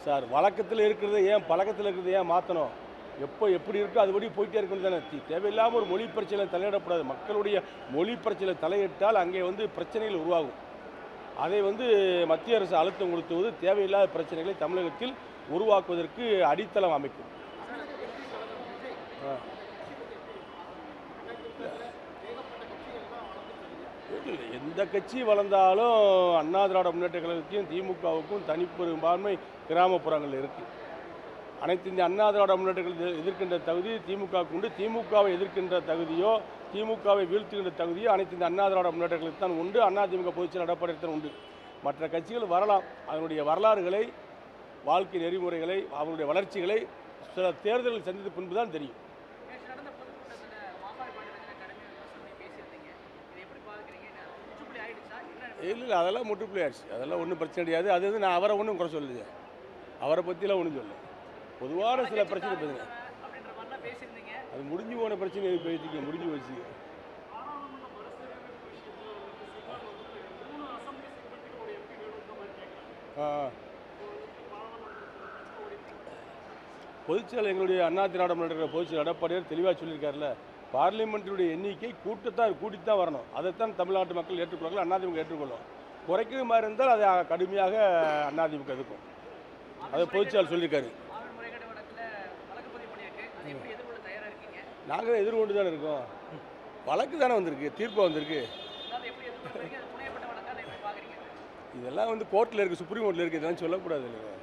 Sir வழக்கத்தில் இருக்கிறத ஏன் பழக்கத்தில் இருக்கிறத ஏன் மாற்றணும்? எப்போ எப்படி இருக்கோ அதுபடி போயிட்டே இருக்கணும் தானே. தேவையில்லாமல் ஒரு மொழி பிரச்சனை தலையிடக்கூடாது. மக்களுடைய மொழி பிரச்சனை தலையிட்டால் அங்கே பிரச்சனைகள் உருவாகும். அதை மத்திய அரசு அழுத்தம் கொடுத்துவது தேவையில்லாத பிரச்சனைகளை தமிழகத்தில் உருவாக்குவதற்கு அடித்தளம் அமைக்கும். எந்த கட்சி வளர்ந்தாலும் அண்ணா திராவிட முன்னேற்ற கழகத்தையும் திமுகவுக்கும் தனிப்பெரும்பான்மை கிராமப்புறங்கள் இருக்குது. அனைத்து இந்திய அண்ணா திராவிட முன்னேற்ற கழகத்தை எதிர்க்கின்ற தகுதி திமுகவுக்கு உண்டு. திமுகவை எதிர்க்கின்ற தகுதியோ திமுகவை வீழ்த்துகின்ற தகுதியோ அனைத்து இந்த அண்ணா திராவிட முன்னேற்ற கழகத்தில் தான் உண்டு. அண்ணா திமுக பொதுச்செயலாளர் எடப்பாடி தான் உண்டு. மற்ற கட்சிகள் வரலாம். அதனுடைய வரலாறுகளை, வாழ்க்கை நெறிமுறைகளை, அவருடைய வளர்ச்சிகளை சில தேர்தல்கள் சந்தித்த பின்பு தான் தெரியும். இல்லை அதெல்லாம் முற்றுப்புள்ளி ஆயிடுச்சு. அதெல்லாம் ஒன்றும் பிரச்சனை கிடையாது. அது நான் அவரை ஒன்றும் குறை சொல்லுது. அவரை பற்றிலாம் ஒன்றும் சொல்ல. பொதுவான சில பிரச்சனை பேசுங்க. அது முடிஞ்சு போன பிரச்சனை பேசிக்க முடிஞ்சு போச்சு. பொதுச்செயலாளர் எங்களுடைய அண்ணா திராவிட முன்னேற்ற பொதுச்செயலாளர் எடப்பாடியார் தெளிவாக சொல்லியிருக்காருல்ல, பார்லிமெண்ட்டுடைய எண்ணிக்கை கூட்டித்தான் வரணும். அதைத்தான் தமிழ்நாட்டு மக்கள் ஏற்றுக்கொள்வார்கள், அதிமுக ஏற்றுக்கொள்ளும். குறைக்கிற மாதிரி இருந்தால் அதை கடுமையாக அதிமுக எதிர்க்கும். அதை பொதுச்செயலாளர் சொல்லியிருக்காரு. நாங்கள் எதிர்கொண்டு தானே இருக்கோம். வழக்கு தானே வந்திருக்கு, தீர்ப்பு வந்திருக்கு. இதெல்லாம் கோர்ட்டில் இருக்குது, சுப்ரீம் கோர்ட்டில் இருக்குது. இதெல்லாம் சொல்லக்கூடாது இல்லைங்க.